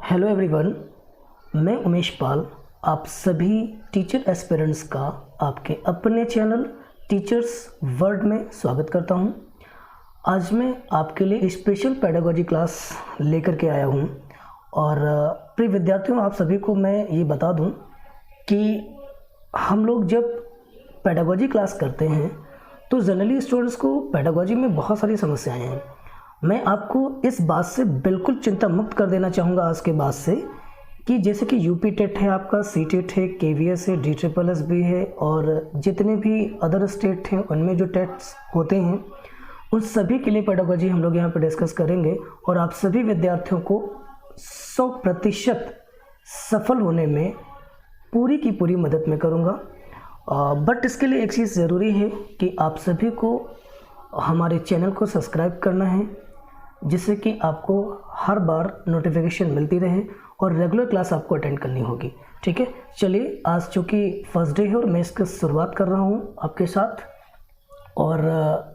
Hello everyone, मैं उमेश पाल आप सभी टीचर एस्पिरेंट्स का आपके अपने चैनल टीचर्स वर्ल्ड में स्वागत करता हूं। आज मैं आपके लिए स्पेशल पेडागोजी क्लास लेकर के आया हूं और प्रिय विद्यार्थियों, आप सभी को मैं ये बता दूं कि हम लोग जब पेडागोजी क्लास करते हैं तो जनरली स्टूडेंट्स को पेडागोजी में बहुत सारी समस्याएं हैं। मैं आपको इस बात से बिल्कुल चिंता मुक्त कर देना चाहूँगा आज के बाद से कि जैसे कि यूपी टेट है, आपका सी टेट है, केवीएस है, DSSS भी है और जितने भी अदर स्टेट हैं उनमें जो टेट्स होते हैं उन सभी के लिए पेडागोजी हम लोग यहाँ पर डिस्कस करेंगे और आप सभी विद्यार्थियों को 100% सफल होने में पूरी की पूरी मदद मैं करूँगा। बट इसके लिए एक चीज़ ज़रूरी है कि आप सभी को हमारे चैनल को सब्सक्राइब करना है, जिससे कि आपको हर बार नोटिफिकेशन मिलती रहे और रेगुलर क्लास आपको अटेंड करनी होगी। ठीक है, चलिए आज चूँकि फर्स्ट डे है और मैं इसकी शुरुआत कर रहा हूँ आपके साथ। और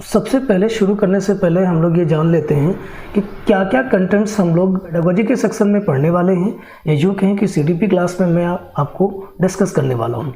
सबसे पहले शुरू करने से पहले हम लोग ये जान लेते हैं कि क्या क्या कंटेंट्स हम लोग पेडागोजी के सेक्शन में पढ़ने वाले हैं, या जो कहें कि CDP क्लास में मैं आपको डिस्कस करने वाला हूँ।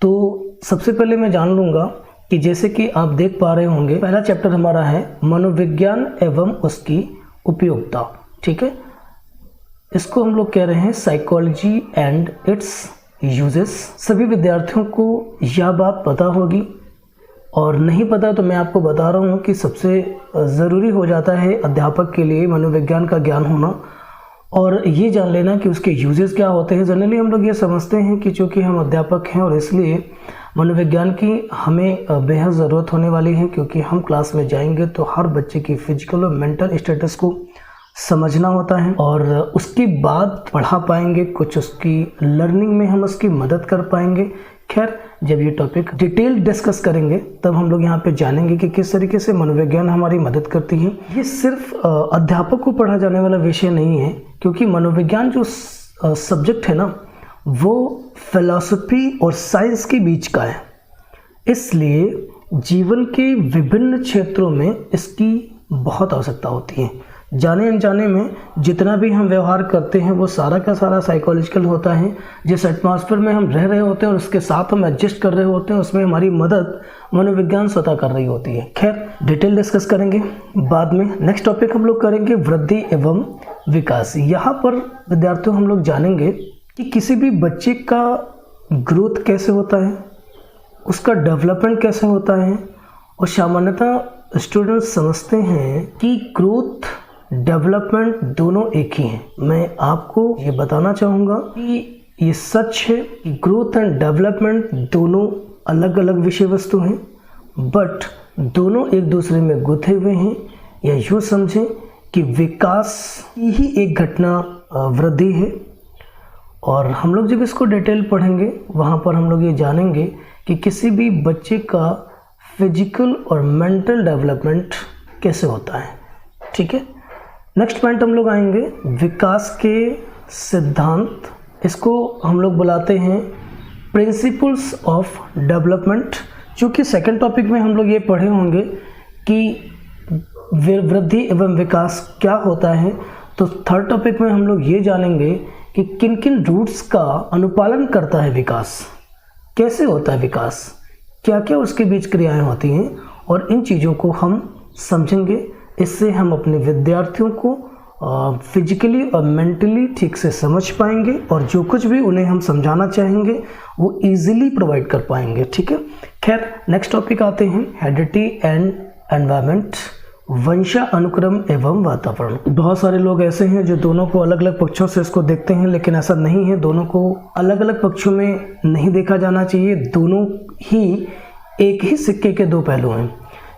तो सबसे पहले मैं जान लूँगा कि जैसे कि आप देख पा रहे होंगे, पहला चैप्टर हमारा है मनोविज्ञान एवं उसकी उपयोगिता। ठीक है, इसको हम लोग कह रहे हैं साइकोलॉजी एंड इट्स यूजेस। सभी विद्यार्थियों को यह बात पता होगी, और नहीं पता तो मैं आपको बता रहा हूँ कि सबसे ज़रूरी हो जाता है अध्यापक के लिए मनोविज्ञान का ज्ञान होना और ये जान लेना कि उसके यूजेस क्या होते हैं। जनरली हम लोग ये समझते हैं कि चूँकि हम अध्यापक हैं और इसलिए मनोविज्ञान की हमें बेहद ज़रूरत होने वाली है, क्योंकि हम क्लास में जाएंगे तो हर बच्चे की फिजिकल और मेंटल स्टेटस को समझना होता है और उसके बाद पढ़ा पाएंगे, कुछ उसकी लर्निंग में हम उसकी मदद कर पाएंगे। खैर, जब ये टॉपिक डिटेल डिस्कस करेंगे तब हम लोग यहाँ पे जानेंगे कि किस तरीके से मनोविज्ञान हमारी मदद करती है। ये सिर्फ अध्यापक को पढ़ा जाने वाला विषय नहीं है, क्योंकि मनोविज्ञान जो सब्जेक्ट है ना, वो फिलॉसफी और साइंस के बीच का है। इसलिए जीवन के विभिन्न क्षेत्रों में इसकी बहुत आवश्यकता होती है। जाने अनजाने में जितना भी हम व्यवहार करते हैं वो सारा का सारा साइकोलॉजिकल होता है। जिस एटमॉस्फेयर में हम रह रहे होते हैं और उसके साथ हम एडजस्ट कर रहे होते हैं, उसमें हमारी मदद मनोविज्ञान स्वतः कर रही होती है। खैर, डिटेल डिस्कस करेंगे बाद में। नेक्स्ट टॉपिक हम लोग करेंगे वृद्धि एवं विकास। यहाँ पर विद्यार्थियों हम लोग जानेंगे कि किसी भी बच्चे का ग्रोथ कैसे होता है, उसका डेवलपमेंट कैसे होता है। और सामान्यतः स्टूडेंट्स समझते हैं कि ग्रोथ डेवलपमेंट दोनों एक ही हैं। मैं आपको ये बताना चाहूँगा कि ये सच है कि ग्रोथ एंड डेवलपमेंट दोनों अलग अलग विषय वस्तु हैं, बट दोनों एक दूसरे में गुथे हुए हैं। या यूँ समझें कि विकास की ही एक घटना वृद्धि है। और हम लोग जब इसको डिटेल पढ़ेंगे वहाँ पर हम लोग ये जानेंगे कि किसी भी बच्चे का फिजिकल और मेंटल डेवलपमेंट कैसे होता है। ठीक है, नेक्स्ट पॉइंट हम लोग आएंगे विकास के सिद्धांत। इसको हम लोग बुलाते हैं प्रिंसिपल्स ऑफ डेवलपमेंट। चूँकि सेकंड टॉपिक में हम लोग ये पढ़े होंगे कि वृद्धि एवं विकास क्या होता है, तो थर्ड टॉपिक में हम लोग ये जानेंगे कि किन किन रूट्स का अनुपालन करता है विकास, कैसे होता है विकास, क्या क्या उसके बीच क्रियाएं होती हैं, और इन चीज़ों को हम समझेंगे। इससे हम अपने विद्यार्थियों को फिजिकली और मेंटली ठीक से समझ पाएंगे और जो कुछ भी उन्हें हम समझाना चाहेंगे वो इजीली प्रोवाइड कर पाएंगे। ठीक है, खैर नेक्स्ट टॉपिक आते हैं हेरिडिटी एंड एनवायरनमेंट, वंशानुक्रम एवं वातावरण। बहुत सारे लोग ऐसे हैं जो दोनों को अलग अलग पक्षों से इसको देखते हैं, लेकिन ऐसा नहीं है। दोनों को अलग अलग पक्षों में नहीं देखा जाना चाहिए। दोनों ही एक ही सिक्के के दो पहलू हैं।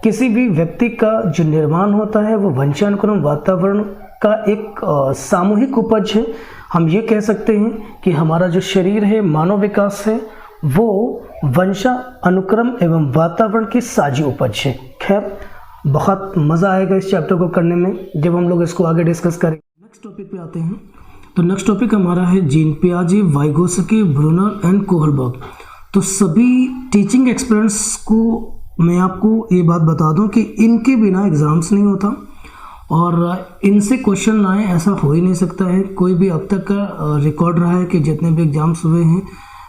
किसी भी व्यक्ति का जो निर्माण होता है वो वंशानुक्रम वातावरण का एक सामूहिक उपज है। हम ये कह सकते हैं कि हमारा जो शरीर है, मानव विकास है, वो वंशानुक्रम एवं वातावरण की साझी उपज है। खैर, बहुत मज़ा आएगा इस चैप्टर को करने में जब हम लोग इसको आगे डिस्कस करेंगे। नेक्स्ट टॉपिक पे आते हैं। तो नेक्स्ट टॉपिक हमारा है जीन पियाजे, वाइगोत्स्की, ब्रूनर एंड कोहलबर्ग। तो सभी टीचिंग एक्सपीरियंस को मैं आपको ये बात बता दूं कि इनके बिना एग्ज़ाम्स नहीं होता और इनसे क्वेश्चन ना आए ऐसा हो ही नहीं सकता है। कोई भी अब तक का रिकॉर्ड रहा है कि जितने भी एग्जाम्स हुए हैं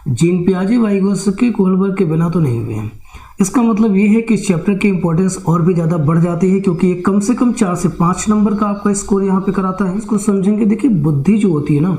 जीन पियाजे वाइगोत्स्की कोहलबर्ग के बिना तो नहीं हुए हैं। इसका मतलब ये है कि इस चैप्टर की इंपॉर्टेंस और भी ज़्यादा बढ़ जाती है, क्योंकि ये कम से कम 4 से 5 नंबर का आपका स्कोर यहाँ पे कराता है। इसको समझेंगे। देखिए, बुद्धि जो होती है ना,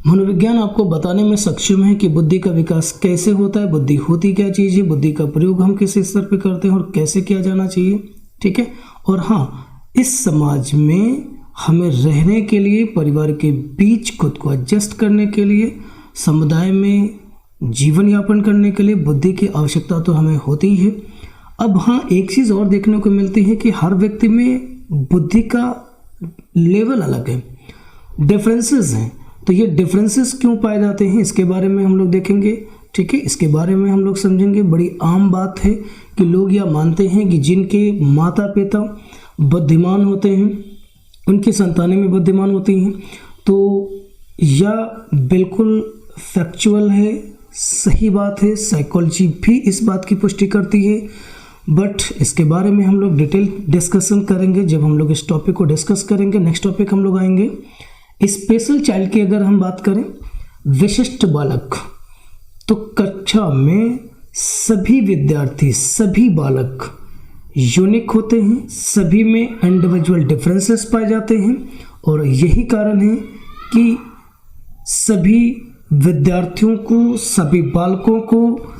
मनोविज्ञान आपको बताने में सक्षम है कि बुद्धि का विकास कैसे होता है, बुद्धि होती क्या चीज़ है, बुद्धि का प्रयोग हम किस स्तर पे करते हैं और कैसे किया जाना चाहिए। ठीक है। और हाँ, इस समाज में हमें रहने के लिए, परिवार के बीच खुद को एडजस्ट करने के लिए, समुदाय में जीवन यापन करने के लिए बुद्धि की आवश्यकता तो हमें होती ही है। अब हाँ, एक चीज़ और देखने को मिलती है कि हर व्यक्ति में बुद्धि का लेवल अलग है, डिफरेंसेस हैं। तो ये डिफरेंसेस क्यों पाए जाते हैं, इसके बारे में हम लोग देखेंगे। ठीक है। इसके बारे में हम लोग समझेंगे। बड़ी आम बात है कि लोग यह मानते हैं कि जिनके माता पिता बुद्धिमान होते हैं उनकी संतानें में बुद्धिमान होती हैं, तो यह बिल्कुल फैक्चुअल है, सही बात है। साइकोलॉजी भी इस बात की पुष्टि करती है, बट इसके बारे में हम लोग डिटेल डिस्कशन करेंगे जब हम लोग इस टॉपिक को डिस्कस करेंगे। नेक्स्ट टॉपिक हम लोग आएंगे स्पेशल चाइल्ड की। अगर हम बात करें विशिष्ट बालक, तो कक्षा में सभी विद्यार्थी, सभी बालक यूनिक होते हैं, सभी में इंडिविजुअल डिफरेंसेस पाए जाते हैं, और यही कारण है कि सभी विद्यार्थियों को, सभी बालकों को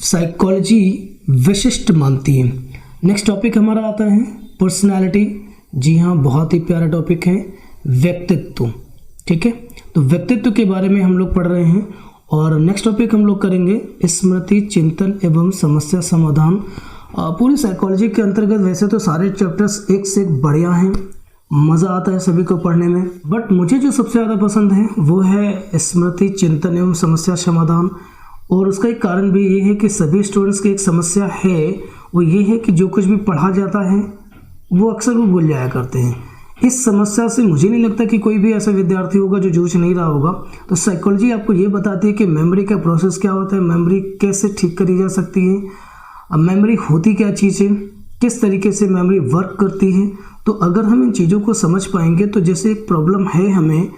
साइकोलॉजी विशिष्ट मानती है। नेक्स्ट टॉपिक हमारा आता है पर्सनालिटी। जी हाँ, बहुत ही प्यारा टॉपिक है, व्यक्तित्व। ठीक है। तो व्यक्तित्व के बारे में हम लोग पढ़ रहे हैं। और नेक्स्ट टॉपिक हम लोग करेंगे स्मृति, चिंतन एवं समस्या समाधान। पूरी साइकोलॉजी के अंतर्गत वैसे तो सारे चैप्टर्स एक से एक बढ़िया हैं, मज़ा आता है सभी को पढ़ने में, बट मुझे जो सबसे ज़्यादा पसंद है वो है स्मृति, चिंतन एवं समस्या समाधान। और उसका एक कारण भी ये है कि सभी स्टूडेंट्स की एक समस्या है, वो ये है कि जो कुछ भी पढ़ा जाता है वो अक्सर वो भूल जाया करते हैं। इस समस्या से मुझे नहीं लगता कि कोई भी ऐसा विद्यार्थी होगा जो जूझ नहीं रहा होगा। तो साइकोलॉजी आपको ये बताती है कि मेमोरी का प्रोसेस क्या होता है, मेमोरी कैसे ठीक करी जा सकती है, मेमोरी होती क्या चीज़ है, किस तरीके से मेमोरी वर्क करती है। तो अगर हम इन चीज़ों को समझ पाएंगे तो जैसे एक प्रॉब्लम है हमें,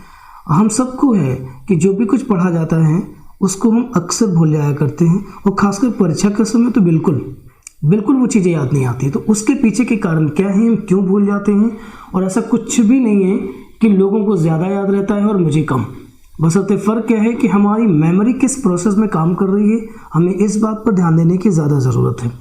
हम सबको है कि जो भी कुछ पढ़ा जाता है उसको हम अक्सर भूल जाया करते हैं, और खासकर परीक्षा के समय तो बिल्कुल वो चीज़ें याद नहीं आती। तो उसके पीछे के कारण क्या है, हम क्यों भूल जाते हैं। और ऐसा कुछ भी नहीं है कि लोगों को ज़्यादा याद रहता है और मुझे कम, बस अब फ़र्क क्या है कि हमारी मेमोरी किस प्रोसेस में काम कर रही है, हमें इस बात पर ध्यान देने की ज़्यादा ज़रूरत है।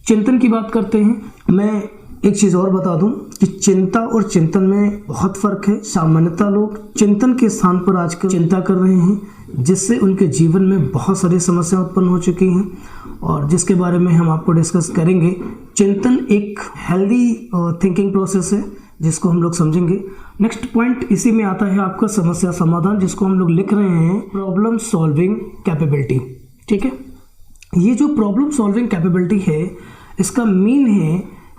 चिंतन की बात करते हैं। मैं एक चीज़ और बता दूं कि चिंता और चिंतन में बहुत फ़र्क है। सामान्यतः लोग चिंतन के स्थान पर आजकल चिंता कर रहे हैं, जिससे उनके जीवन में बहुत सारी समस्याएं उत्पन्न हो चुकी हैं, और जिसके बारे में हम आपको डिस्कस करेंगे। चिंतन एक हेल्दी थिंकिंग प्रोसेस है जिसको हम लोग समझेंगे। नेक्स्ट पॉइंट इसी में आता है आपका समस्या समाधान, जिसको हम लोग लिख रहे हैं प्रॉब्लम सॉल्विंग कैपेबिलिटी। ठीक है। ये जो प्रॉब्लम सॉल्विंग कैपेबिलिटी है, इसका मीन है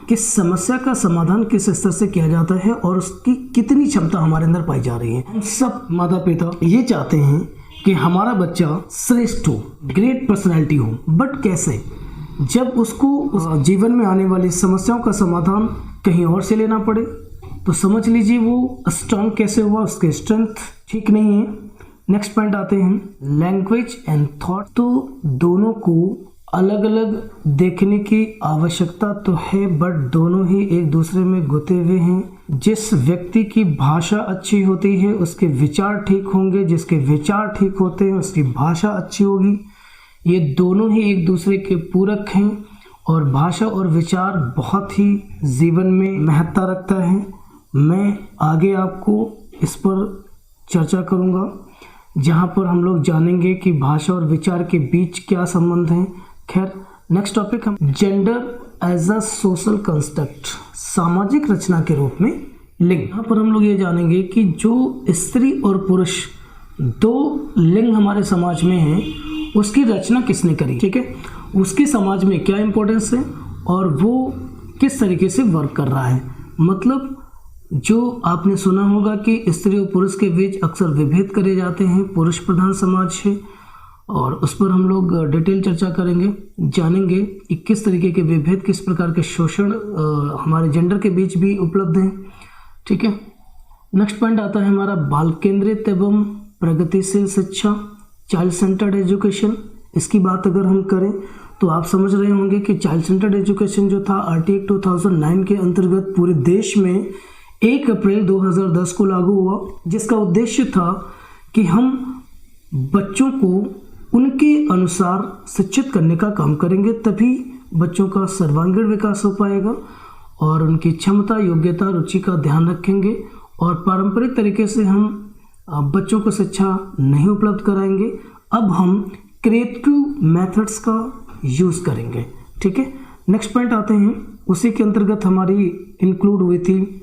कि समस्या का समाधान किस स्तर से किया जाता है और उसकी कितनी क्षमता हमारे अंदर पाई जा रही है। हम सब माता पिता ये चाहते हैं कि हमारा बच्चा श्रेष्ठ हो, ग्रेट पर्सनैलिटी हो, बट कैसे, जब उसको जीवन में आने वाली समस्याओं का समाधान कहीं और से लेना पड़े तो समझ लीजिए वो स्ट्रांग कैसे हुआ, उसके स्ट्रेंथ ठीक नहीं है। नेक्स्ट पॉइंट आते हैं लैंग्वेज एंड थॉट। तो दोनों को अलग अलग देखने की आवश्यकता तो है, बट दोनों ही एक दूसरे में गुथे हुए हैं। जिस व्यक्ति की भाषा अच्छी होती है उसके विचार ठीक होंगे, जिसके विचार ठीक होते हैं उसकी भाषा अच्छी होगी। ये दोनों ही एक दूसरे के पूरक हैं, और भाषा और विचार बहुत ही जीवन में महत्ता रखता है। मैं आगे आपको इस पर चर्चा करूँगा, जहाँ पर हम लोग जानेंगे कि भाषा और विचार के बीच क्या संबंध है। खैर, नेक्स्ट टॉपिक हम gender as a social construct, सामाजिक रचना के रूप में लिंग। यहाँ पर हम लोग ये जानेंगे कि जो स्त्री और पुरुष दो लिंग हमारे समाज में हैं, उसकी रचना किसने करी। ठीक है। उसकी समाज में क्या इंपॉर्टेंस है और वो किस तरीके से वर्क कर रहा है। मतलब जो आपने सुना होगा कि स्त्री और पुरुष के बीच अक्सर विभेद करे जाते हैं, पुरुष प्रधान समाज है, और उस पर हम लोग डिटेल चर्चा करेंगे, जानेंगे कि किस तरीके के विभेद, किस प्रकार के शोषण हमारे जेंडर के बीच भी उपलब्ध हैं। ठीक है, नेक्स्ट पॉइंट आता है हमारा बाल केंद्रित एवं प्रगतिशील शिक्षा, चाइल्ड सेंटर्ड एजुकेशन। इसकी बात अगर हम करें तो आप समझ रहे होंगे कि चाइल्ड सेंटर्ड एजुकेशन जो था आरटी एक्ट 2009 के अंतर्गत पूरे देश में 1 अप्रैल 2010 को लागू हुआ, जिसका उद्देश्य था कि हम बच्चों को उनके अनुसार शिक्षित करने का काम करेंगे, तभी बच्चों का सर्वांगीण विकास हो पाएगा और उनकी क्षमता, योग्यता, रुचि का ध्यान रखेंगे। और पारंपरिक तरीके से हम बच्चों को शिक्षा नहीं उपलब्ध कराएंगे, अब हम क्रिएटिव मेथड्स का यूज़ करेंगे। ठीक है, नेक्स्ट पॉइंट आते हैं, उसी के अंतर्गत हमारी इंक्लूड हुई थी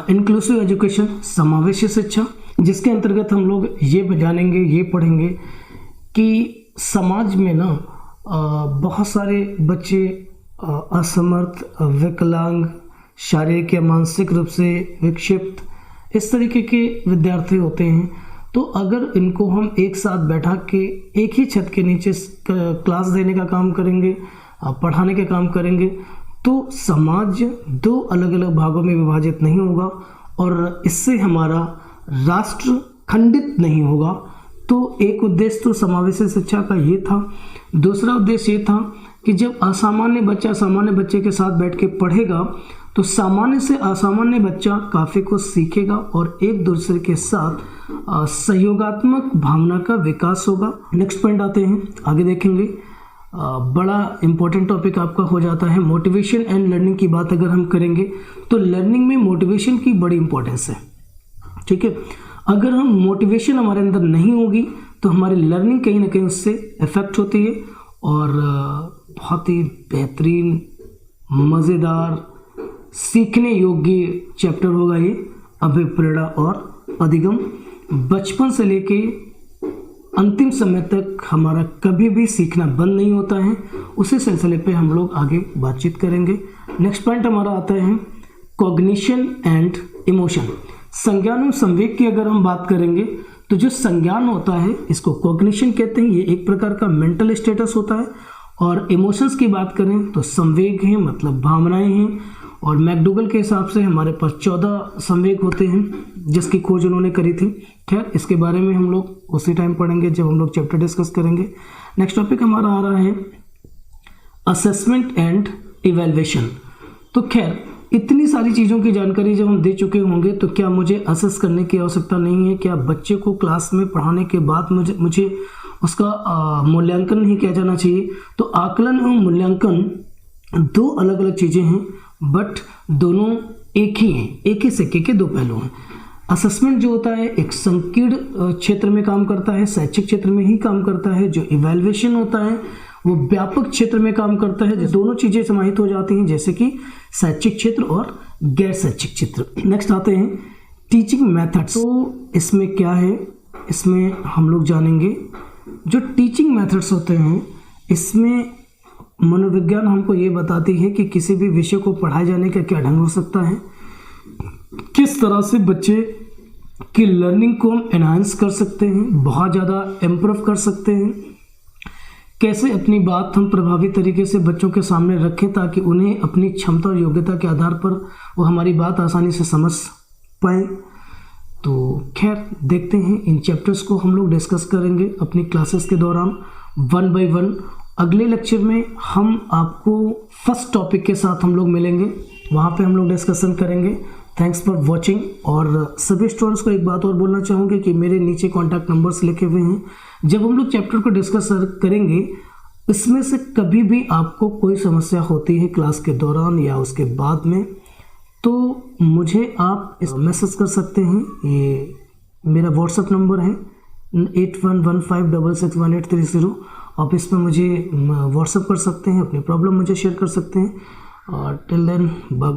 इंक्लूसिव एजुकेशन, समावेशी शिक्षा, जिसके अंतर्गत हम लोग ये जानेंगे, ये पढ़ेंगे कि समाज में ना बहुत सारे बच्चे असमर्थ, विकलांग, शारीरिक या मानसिक रूप से विक्षिप्त, इस तरीके के विद्यार्थी होते हैं। तो अगर इनको हम एक साथ बैठा के एक ही छत के नीचे क्लास देने का काम करेंगे, पढ़ाने का काम करेंगे, तो समाज 2 अलग अलग भागों में विभाजित नहीं होगा और इससे हमारा राष्ट्र खंडित नहीं होगा। तो एक उद्देश्य तो समावेशी शिक्षा का ये था। दूसरा उद्देश्य ये था कि जब असामान्य बच्चा सामान्य बच्चे के साथ बैठ के पढ़ेगा तो सामान्य से असामान्य बच्चा काफ़ी कुछ सीखेगा और एक दूसरे के साथ सहयोगात्मक भावना का विकास होगा। नेक्स्ट पॉइंट आते हैं, आगे देखेंगे। बड़ा इंपॉर्टेंट टॉपिक आपका हो जाता है मोटिवेशन एंड लर्निंग की बात अगर हम करेंगे तो लर्निंग में मोटिवेशन की बड़ी इंपॉर्टेंस है। ठीक है, अगर हम मोटिवेशन हमारे अंदर नहीं होगी तो हमारी लर्निंग कहीं ना कहीं उससे इफेक्ट होती है और बहुत ही बेहतरीन, मज़ेदार, सीखने योग्य चैप्टर होगा ये अभिप्रेरणा और अधिगम। बचपन से लेके अंतिम समय तक हमारा कभी भी सीखना बंद नहीं होता है, उसी सिलसिले पे हम लोग आगे बातचीत करेंगे। नेक्स्ट पॉइंट हमारा आता है कॉग्निशन एंड इमोशन। संज्ञान और संवेग की अगर हम बात करेंगे तो जो संज्ञान होता है इसको कॉग्निशन कहते हैं, ये एक प्रकार का मेंटल स्टेटस होता है। और इमोशंस की बात करें तो संवेग हैं, मतलब भावनाएं हैं। और मैकडूगल के हिसाब से हमारे पास 14 संवेग होते हैं जिसकी खोज उन्होंने करी थी। खैर, इसके बारे में हम लोग उसी टाइम पढ़ेंगे जब हम लोग चैप्टर डिस्कस करेंगे। नेक्स्ट टॉपिक हमारा आ रहा है असेसमेंट एंड इवैल्यूएशन। तो खैर, इतनी सारी चीज़ों की जानकारी जब हम दे चुके होंगे तो क्या मुझे असेस करने की आवश्यकता नहीं है? क्या बच्चे को क्लास में पढ़ाने के बाद मुझे उसका मूल्यांकन नहीं किया जाना चाहिए? तो आकलन और मूल्यांकन 2 अलग अलग चीज़ें हैं, बट दोनों एक ही हैं, एक ही सिक्के के 2 पहलू हैं। असेसमेंट जो होता है एक संकीर्ण क्षेत्र में काम करता है, शैक्षिक क्षेत्र में ही काम करता है। जो इवैल्यूएशन होता है वो व्यापक क्षेत्र में काम करता है, दोनों चीज़ें समाहित हो जाती हैं, जैसे कि शैक्षिक क्षेत्र और गैर शैक्षिक क्षेत्र। नेक्स्ट आते हैं टीचिंग मेथड्स। तो इसमें क्या है, इसमें हम लोग जानेंगे जो टीचिंग मेथड्स होते हैं, इसमें मनोविज्ञान हमको ये बताती है कि किसी भी विषय को पढ़ाए जाने का क्या ढंग हो सकता है, किस तरह से बच्चे की लर्निंग को हम एनहांस कर सकते हैं, बहुत ज़्यादा इम्प्रूव कर सकते हैं, कैसे अपनी बात हम प्रभावी तरीके से बच्चों के सामने रखें ताकि उन्हें अपनी क्षमता और योग्यता के आधार पर वो हमारी बात आसानी से समझ पाएँ। तो खैर, देखते हैं, इन चैप्टर्स को हम लोग डिस्कस करेंगे अपनी क्लासेस के दौरान 1 by 1। अगले लेक्चर में हम आपको फर्स्ट टॉपिक के साथ हम लोग मिलेंगे, वहाँ पे हम लोग डिस्कशन करेंगे। Thanks for watching. और सभी स्टूडेंट्स को एक बात और बोलना चाहूँगी कि मेरे नीचे कॉन्टैक्ट नंबर्स लिखे हुए हैं, जब हम लोग चैप्टर को डिस्कस करेंगे इसमें से कभी भी आपको कोई समस्या होती है क्लास के दौरान या उसके बाद में, तो मुझे आप मैसेज कर सकते हैं। ये मेरा व्हाट्सएप नंबर है 8115661830। आप इस पर मुझे व्हाट्सएप कर सकते हैं, अपनी प्रॉब्लम मुझे शेयर कर सकते हैं। और टिल देन बाय।